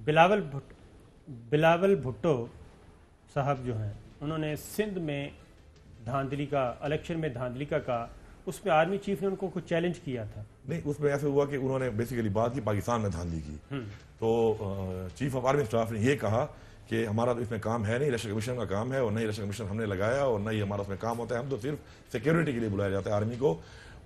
بلاول بھٹو صاحب جو ہیں انہوں نے سندھ میں دھاندلی کا الیکشن میں دھاندلی کا کہا، اس میں آرمی چیف نے ان کو کچھ چیلنج کیا تھا. نہیں، اس میں ایسے ہوا کہ انہوں نے بیسیکلی بات کی پاکستان میں دھاندلی کی، تو چیف آف آرمی اسٹاف نے یہ کہا کہ ہمارا تو اس میں کام ہے نہیں، الیکشن کمیشن کا کام ہے، اور نہ ہی الیکشن کمیشن ہم نے لگایا اور نہ ہی ہمارا اس میں کام ہوتا ہے، ہم تو صرف سیکیورٹی کے لیے بلایا جاتا ہے آرمی کو،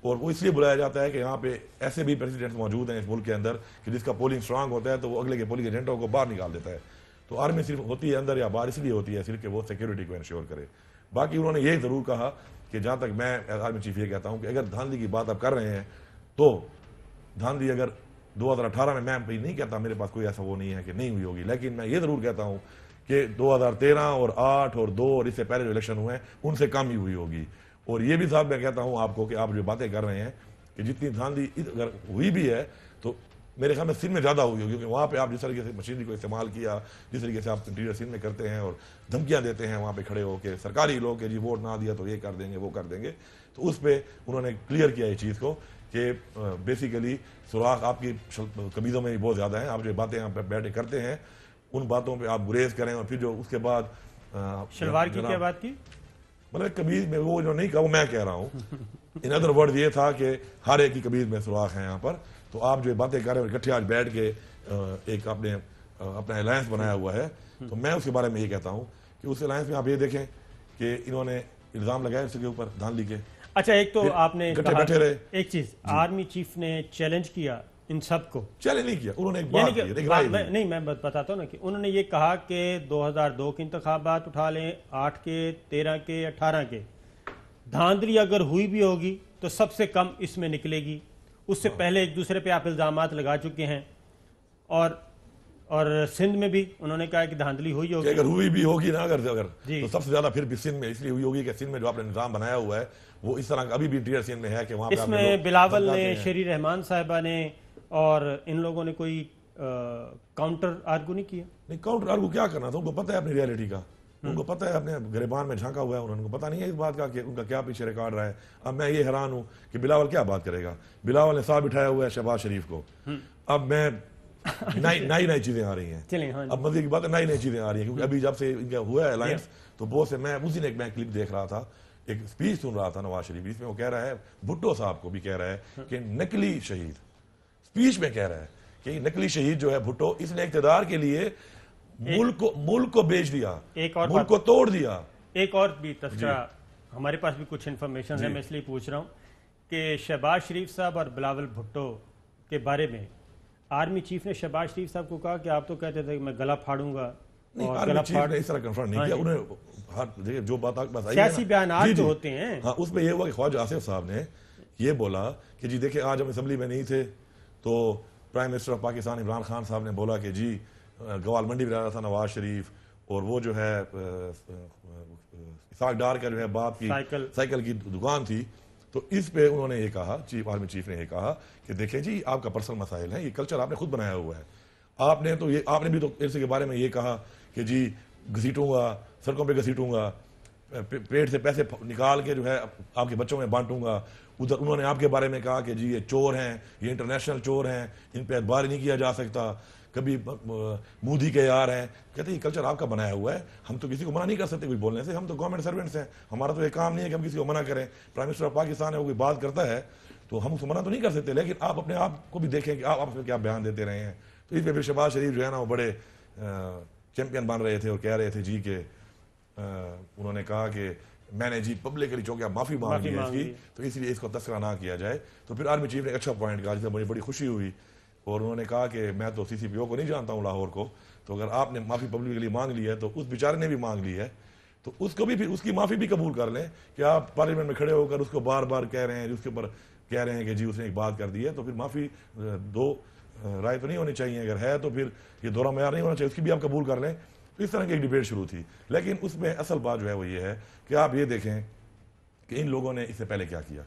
اور وہ اس لیے بلایا جاتا ہے کہ یہاں پہ ایسے بھی پریزیڈنٹ موجود ہیں اس ملک کے اندر کہ جس کا پولنگ اسٹرانگ ہوتا ہے تو وہ اگلے کے پولنگ ایجنٹوں کو باہر نکال دیتا ہے. تو آرمی صرف ہوتی ہے اندر یا باہر اس لیے ہوتی ہے صرف کہ وہ سیکیورٹی کو انشور کرے. باقی انہوں نے یہ ضرور کہا کہ جہاں تک میں آرمی چیف یہ کہتا ہوں کہ اگر دھاندلی کی بات آپ کر رہے ہیں تو دھاندلی اگر 2018 میں نہیں کہتا، میرے پاس کوئی ایسا وہ نہیں ہے کہ نہیں ہوئی ہوگی، لیکن میں یہ ضرور کہتا ہوں کہ 2013 اور 8 اور 2 اور اس سے پہلے جو الیکشن ہوئے ہیں ان سے کم ہی ہوئی ہوگی. اور یہ بھی صاحب میں کہتا ہوں آپ کو کہ آپ جو باتیں کر رہے ہیں کہ جتنی دھاندلی اگر ہوئی بھی ہے تو میرے خیال میں سندھ میں زیادہ ہوئی ہوگی، کیونکہ وہاں پہ آپ جس طریقے سے مشینری کو استعمال کیا، جس طریقے سے آپ انٹیریئر سندھ میں کرتے ہیں اور دھمکیاں دیتے ہیں وہاں پہ کھڑے ہو کے سرکاری لوگ کہ جی ووٹ نہ دیا تو یہ کر دیں گے وہ کر دیں گے، تو اس پہ انہوں نے کلیئر کیا یہ چیز کو کہ بیسیکلی سراغ آپ کی قمیضوں میں بہت زیادہ ہیں. آپ جو باتیں یہاں پہ بیٹھے کرتے ہیں ان باتوں پہ آپ گریز کریں، اور پھر جو اس کے بعد شلوار کی کیا بات کی، مطلب قمیض میں وہ جو نہیں کہا وہ میں کہہ رہا ہوں. ان ادر ورڈ یہ تھا کہ ہر ایک کی قمیض میں سوراخ ہیں یہاں پر. تو آپ جو باتیں کر رہے ہیں اکٹھے آج بیٹھ کے ایک اپنا الائنس بنایا ہوا ہے، تو میں اس کے بارے میں یہ کہتا ہوں کہ اس الائنس میں آپ یہ دیکھیں کہ انہوں نے الزام لگائے اس کے اوپر دھاندلی کے. اچھا، ایک تو آپ نے بیٹھے رہے، ایک چیز آرمی چیف نے چیلنج کیا ان سب کو، چیلنج نہیں کیا انہوں نے، ایک بات کی نہیں میں بتاتا ہوں نا کہ انہوں نے یہ کہا کہ 2002 کے انتخابات اٹھا لیں، 8 کے 13 کے 18 کے، دھاندلی اگر ہوئی بھی ہوگی تو سب سے کم اس میں نکلے گی. اس سے پہلے ایک دوسرے پہ آپ الزامات لگا چکے ہیں، اور سندھ میں بھی انہوں نے کہا کہ دھاندلی ہوئی ہوگی، اگر ہوئی بھی ہوگی نا اگر تو سب سے زیادہ پھر بھی سندھ میں اس لیے ہوئی ہوگی کہ سندھ میں جو آپ نے نظام بنایا ہوا ہے وہ اس طرح کا ابھی بھی انٹیریئر سندھ میں ہے کہ وہاں پہ اس میں بلاول نے، شیری رحمان صاحبہ نے اور ان لوگوں نے کوئی کاؤنٹر آرگو نہیں کیا. نہیں، کاؤنٹر آرگو کیا کرنا تھا، ان کو پتہ ہے اپنی ریالٹی کا، ان کو پتہ ہے اپنے گریبان میں جھانکا ہوا ہے، ان کو پتہ نہیں ہے اس بات کا کہ ان کا کیا پیچھے ریکارڈ رہا ہے. اب میں یہ حیران ہوں کہ بلاول کیا بات کرے گا. بلاول نے ساتھ بٹھایا ہوا ہے شہباز شریف کو. اب میں نئی چیزیں آ رہی ہیں، اب مزے کی بات ہے نئی چیزیں آ رہی ہیں، کیونکہ ابھی جب سے ان کا ہوا ہے الائنس تو بہت سے، میں اسی نے ایک کلپ دیکھ رہا تھا، ایک اسپیچ سن رہا تھا نواز شریف، اس میں وہ کہہ رہا ہے، بھٹو صاحب کو بھی کہہ رہا ہے کہ نقلی شہید، اسپیچ میں کہہ رہا ہے کہ نقلی شہید جو ہے بھٹو، اس نے اقتدار کے لیے ملک کو بیچ دیا، ملک کو توڑ دیا. ایک اور بھی تذکرہ ہمارے پاس بھی کچھ انفارمیشن ہے، میں اس لیے پوچھ رہا ہوں کہ شہباز شریف صاحب اور بلاول بھٹو کے بارے میں آرمی چیف نے شہباز شریف صاحب کو کہا کہ آپ تو کہتے تھے کہ میں گلا پھاڑوں گا، آرمی چیف نے اس طرح کنفرم نہیں کیا. انہیں جو بات سیاسی بیانات جو ہوتے ہیں، ہاں، اس میں یہ ہوا کہ خواجہ آصف صاحب نے یہ بولا کہ جی دیکھیں آج ہم اسمبلی میں نہیں تھے تو prime minister of Pakistan Imran Khan صاحب نے بولا کہ جی گوال منڈی میں رہ رہا تھا نواز شریف، اور وہ جو ہے اسحاق ڈار کا جو ہے باپ کی سائیکل کی دکان تھی، تو اس پہ انہوں نے یہ کہا، آرمی چیف نے یہ کہا کہ دیکھیں جی آپ کا پرسنل مسائل ہیں، یہ کلچر آپ نے خود بنایا ہوا ہے. آپ نے بھی تو اس کے بارے میں یہ کہا کہ جی گھسیٹوں گا، سڑکوں پہ گھسیٹوں گا، پیٹ سے پیسے نکال کے جو ہے آپ کے بچوں میں بانٹوں گا. ادھر انہوں نے آپ کے بارے میں کہا کہ جی یہ چور ہیں، یہ انٹرنیشنل چور ہیں، ان پہ اعتبار نہیں کیا جا سکتا، کبھی مودی کے یار ہیں. کہتے ہیں یہ کلچر آپ کا بنایا ہوا ہے، ہم تو کسی کو منع نہیں کر سکتے کچھ بولنے سے، ہم تو گورنمنٹ سروینٹس ہیں، ہمارا تو یہ کام نہیں ہے کہ ہم کسی کو منع کریں. پرائم منسٹر آف پاکستان ہے، وہ کوئی بات کرتا ہے تو ہم اس کو منع تو نہیں کر سکتے، لیکن آپ اپنے آپ کو بھی دیکھیں کہ آپ میں کیا بیان دیتے رہے ہیں. تو اس پہ پھر شہباز شریف جو ہے نا وہ بڑے چیمپئن بن رہے تھے اور کہہ رہے تھے جی کہ انہوں نے کہا کہ میں نے جی پبلکلی چونکہ آپ معافی مانگ لی ہے اس کی، تو اس لیے اس کو تذکرہ نہ کیا جائے. تو پھر آرمی چیف نے اچھا پوائنٹ کہا جس سے مجھے بڑی خوشی ہوئی، اور انہوں نے کہا کہ میں تو CCPO کو نہیں جانتا ہوں لاہور کو، تو اگر آپ نے معافی پبلکلی مانگ لی ہے تو اس بیچارے نے بھی مانگ لی ہے، تو اس کو بھی پھر اس کی معافی بھی قبول کر لیں کہ آپ پارلیمنٹ میں کھڑے ہو کر اس کو بار بار کہہ رہے ہیں، اس کے اوپر کہہ رہے ہیں کہ جی اس نے ایک بات کر دی ہے، تو پھر معافی دو رائے تو نہیں ہونی چاہیے، اگر ہے تو پھر یہ دورہ معیار نہیں ہونا چاہیے، اس کی بھی آپ قبول کر لیں. تو اس طرح کی ایک ڈیبیٹ شروع تھی. لیکن اس میں اصل بات جو ہے وہ یہ ہے کہ آپ یہ دیکھیں کہ ان لوگوں نے اس سے پہلے کیا کیا.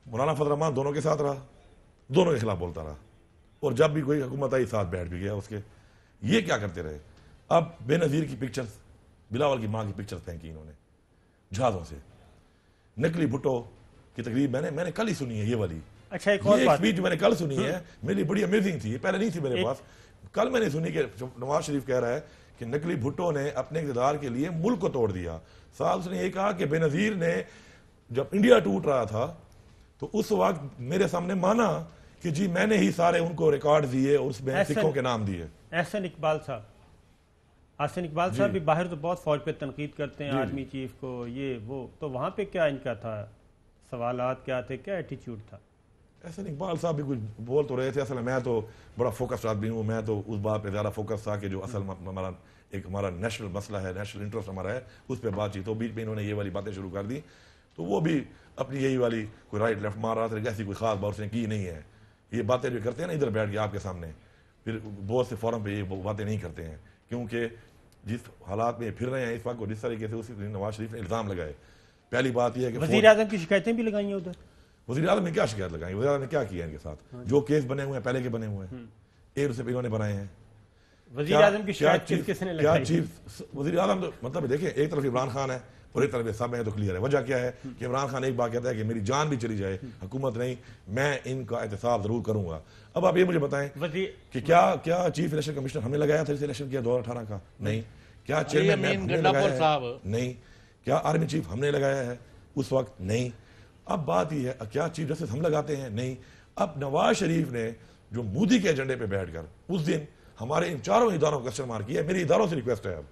مولانا فضل الرحمان دونوں کے ساتھ رہا، دونوں کے خلاف بولتا رہا، اور جب بھی کوئی حکومت آئی ساتھ بیٹھ بھی گیا اس کے. یہ کیا کرتے رہے؟ اب بے نظیر کی پکچرز، بلاول کی ماں کی پکچرز پھینکی انہوں نے جہازوں سے. نقلی بھٹو کی تقریب میں نے کل ہی سنی ہے یہ والی. اچھا، ایک اور اسپیچ میں نے کل سنی ہے، میری بڑی امیزنگ تھی، یہ پہلے نہیں تھی میرے پاس. کل میں نے سنی کہ نواز شریف کہہ رہا ہے کہ نقلی بھٹو نے اپنے اقتدار کے لیے ملک کو توڑ دیا. صاحب اس نے یہ کہا کہ بے نظیر نے جب انڈیا ٹوٹ رہا تھا تو اس وقت میرے سامنے مانا کہ جی میں نے ہی سارے ان کو ریکارڈ دیے اور اس میں سکھوں کے نام دیے. احسن اقبال صاحب بھی باہر تو بہت فوج پہ تنقید کرتے ہیں, آرمی چیف کو, یہ وہ, تو وہاں پہ کیا ان کا تھا, سوالات کیا تھے, کیا ایٹیچیوڈ تھا؟ احسن اقبال صاحب بھی کچھ بول تو رہے تھے. اصل میں تو بڑا فوکس آدمی ہوں, میں تو اس بات پہ زیادہ فوکس تھا کہ جو اصل ہمارا نیشنل مسئلہ ہے, نیشنل انٹرسٹ ہمارا ہے, اس پہ بات چیت. تو بیچ میں انہوں نے یہ والی باتیں شروع کر دی, تو وہ بھی اپنی یہی والی کوئی رائٹ لیفٹ مار رہا تھا, ایسی کوئی خاص بات اس نے کی نہیں ہے. یہ باتیں جو کرتے ہیں نا ادھر بیٹھ کے آپ کے سامنے, پھر بہت سے فورم پہ یہ باتیں نہیں کرتے ہیں, کیونکہ جس حالات میں پھر رہے ہیں اس وقت کو, جس طریقے سے اسی نواز شریف نے الزام لگائے. پہلی بات یہ ہے کہ وزیر اعظم کی شکایتیں بھی لگائی ہیں ادھر. وزیر اعظم نے کیا شکایت لگائی؟ وزیر اعظم نے کیا کیا ان کے ساتھ؟ جو کیس بنے ہوئے ہیں پہلے کے بنے ہوئے ہیں, ایک سے انہوں نے بنائے ہیں. وزیر اعظم کی شکایت کس نے لگائی؟ چیف وزیر اعظم مطلب دیکھیں, ایک طرف عمران خان ہے اور ایک طرف سب ہے, تو کلیئر ہے. وجہ کیا ہے کہ عمران خان ایک بات کہتا ہے کہ میری جان بھی چلی جائے حکومت نہیں, میں ان کا احتساب ضرور کروں گا. اب آپ یہ مجھے بتائیں کہ کیا چیف الیکشن کمشنر ہم نے لگایا تھا اس الیکشن کیا 2018 کا؟ نہیں. کیا چیئرمین ہم نے لگایا ہے؟ نہیں. کیا آرمی چیف ہم نے لگایا ہے اس وقت؟ نہیں. اب بات یہ ہے کیا چیف جسٹس ہم لگاتے ہیں؟ نہیں. اب نواز شریف نے جو مودی کے ایجنڈے پہ بیٹھ کر اس دن ہمارے ان چاروں اداروں کو کوسچن مارک کیا. میری اداروں سے ریکویسٹ ہے, اب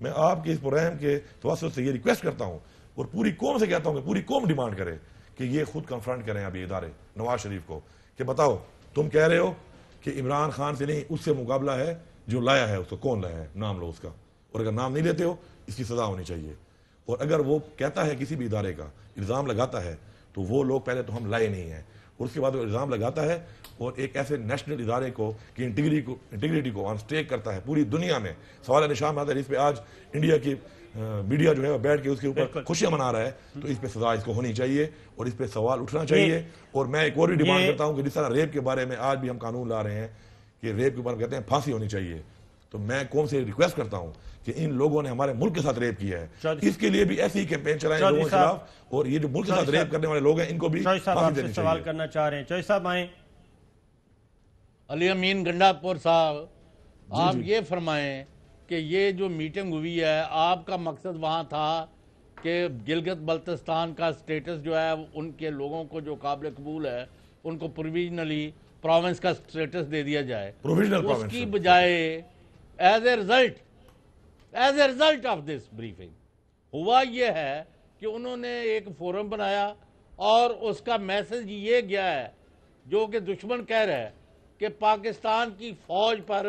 میں آپ کے اس پروگرام کے توسط سے یہ ریکویسٹ کرتا ہوں اور پوری قوم سے کہتا ہوں کہ پوری قوم ڈیمانڈ کرے کہ یہ خود کنفرنٹ کریں اب یہ ادارے نواز شریف کو, کہ بتاؤ تم کہہ رہے ہو کہ عمران خان سے نہیں, اس سے مقابلہ ہے جو لایا ہے اس کو, کون لایا ہے, نام لو اس کا, اور اگر نام نہیں لیتے ہو اس کی سزا ہونی چاہیے. اور اگر وہ کہتا ہے کسی بھی ادارے کا الزام لگاتا ہے تو وہ لوگ پہلے تو ہم لائے نہیں ہیں, اور اس کے بعد وہ الزام لگاتا ہے اور ایک ایسے نیشنل ادارے کو کہ انٹیگریٹی کو آن سٹیک کرتا ہے پوری دنیا میں, سوال نشان آتا ہے. اس پہ آج انڈیا کی میڈیا جو ہے بیٹھ کے اس کے اوپر خوشیاں منا رہا ہے, تو اس پہ سزا اس کو ہونی چاہیے اور اس پہ سوال اٹھنا چاہیے. اور میں ایک اور بھی ڈیمانڈ کرتا ہوں کہ جس طرح ریپ کے بارے میں آج بھی ہم قانون لا رہے ہیں کہ ریپ کے اوپر کہتے ہیں پھانسی ہونی چاہیے, تو میں قوم سے ریکویسٹ کرتا ہوں کہ ان لوگوں نے ہمارے ملک کے ساتھ ریپ کیا ہے, اس کے لیے بھی ایسی کیمپین چلائیں لوگوں کے خلاف, اور یہ جو ملک کے ساتھ ریپ کرنے والے لوگ ہیں ان کو بھی پھانسی دینی چاہیے. سوال کرنا چاہ رہے ہیں چوہدری صاحب, آئیں. علی امین گنڈا پور صاحب, آپ یہ فرمائیں کہ یہ جو میٹنگ ہوئی ہے, آپ کا مقصد وہاں تھا کہ گلگت بلتستان کا سٹیٹس جو ہے ان کے لوگوں کو جو قابل قبول ہے ان کو پروویژنلی پروونس کا سٹیٹس دے دیا جائے, اس کی بجائے as a result of this briefing ہوا یہ ہے کہ انہوں نے ایک فورم بنایا اور اس کا میسج یہ گیا ہے جو کہ دشمن کہہ رہا ہے کہ پاکستان کی فوج پر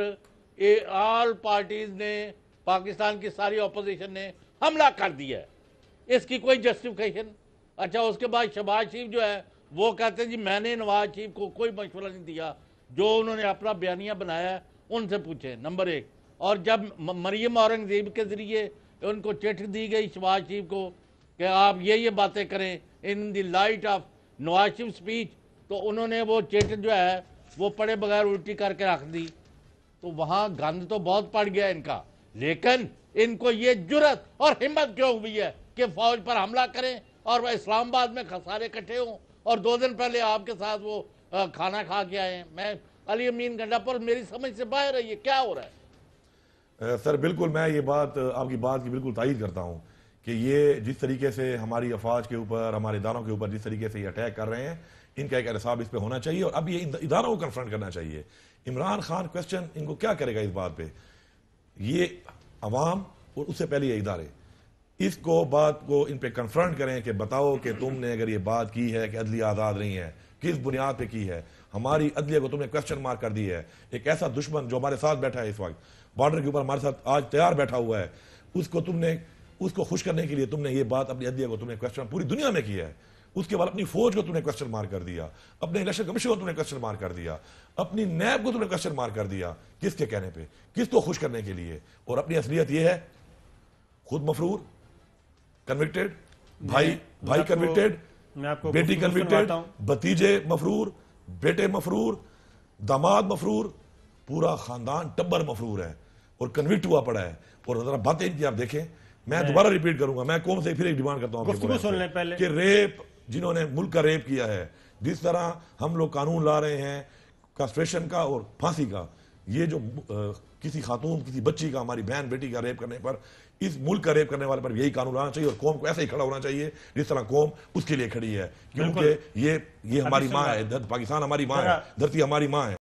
آل پارٹیز نے, پاکستان کی ساری اپوزیشن نے حملہ کر دیا ہے. اس کی کوئی جسٹیفیکیشن. اچھا, اس کے بعد شہباز شریف جو ہے وہ کہتے ہیں جی میں نے نواز شریف کو کوئی مشورہ نہیں دیا, جو انہوں نے اپنا بیانیہ بنایا ہے ان سے پوچھیں, نمبر ایک. اور جب مریم اورنگزیب کے ذریعے ان کو چٹھ دی گئی شہباز شریف کو کہ آپ یہ باتیں کریں in the light of Nawaz Sharif speech, تو انہوں نے وہ چٹھ جو ہے وہ پڑے بغیر الٹی کر کے رکھ دی. تو وہاں گند تو بہت پڑ گیا ان کا, لیکن ان کو یہ جرت اور ہمت کیوں ہوئی ہے کہ فوج پر حملہ کریں اور اسلام آباد میں سارے اکٹھے ہوں, اور 2 دن پہلے آپ کے ساتھ وہ کھانا کھا کے آئے ہیں. میں علی امین گنڈا پر میری سمجھ سے باہر ہے, یہ کیا ہو رہا ہے؟ سر بالکل میں یہ بات آپ کی بات کی بالکل تائید کرتا ہوں کہ یہ جس طریقے سے ہماری افواج کے اوپر, ہمارے اداروں کے اوپر جس طریقے سے یہ اٹیک کر رہے ہیں, ان کا ایک احتساب اس پہ ہونا چاہیے, اور اب یہ اداروں کو کنفرنٹ کرنا چاہیے. عمران خان کوسچن ان کو کیا کرے گا اس بات پہ؟ یہ عوام اور اس سے پہلے یہ ادارے اس کو بات کو ان پہ کنفرنٹ کریں کہ بتاؤ کہ تم نے اگر یہ بات کی ہے کہ عدلیہ آزاد نہیں ہے, کس بنیاد پہ کی ہے, ہماری عدلیہ کو تم نے کوسچن مارک کر دی ہے. ایک ایسا دشمن جو ہمارے ساتھ بیٹھا ہے اس وقت بارڈر کے اوپر ہمارے ساتھ آج تیار بیٹھا ہوا ہے, اس کو خوش کرنے کے لیے تم نے یہ بات اپنی عدلیہ کو تم نے کوسچن پوری دنیا میں کیا ہے. اس کے بعد اپنی فوج کو تم نے کوسچن مارک کر دیا, اپنے الیکشن کمیشن کو تم نے کوسچن مارک کر دیا, اپنی نیب کو تم نے کوسچن مارک کر دیا. کس کے کہنے پہ, کس کو خوش کرنے کے لیے؟ اور اپنی اصلیت یہ ہے خود مفرور, کنوکٹڈ, بھائی کنوکٹڈ, بیٹی کنوکٹڈ, بھتیجے مفرور, بیٹے مفرور, داماد مفرور, پورا خاندان ٹبر مفرور ہے اور کنوکٹ ہوا پڑا ہے. اور ذرا باتیں ان کی آپ دیکھیں, میں دوبارہ ریپیٹ کروں گا, میں قوم سے پھر ایک ڈیمانڈ کرتا ہوں کہ ریپ جنہوں نے ملک کا ریپ کیا ہے, جس طرح ہم لوگ قانون لا رہے ہیں کاسٹریشن کا اور پھانسی کا, یہ جو کسی خاتون کسی بچی کا ہماری بہن بیٹی کا ریپ کرنے پر اس ملک کا ریپ کرنے والے پر یہی قانون لانا چاہیے اور قوم کو ایسا ہی کھڑا ہونا چاہیے جس طرح قوم اس کے لیے کھڑی ہے کیونکہ یہ ہماری ماں ہے پاکستان ہماری ماں ہے دھرتی ہماری ماں ہے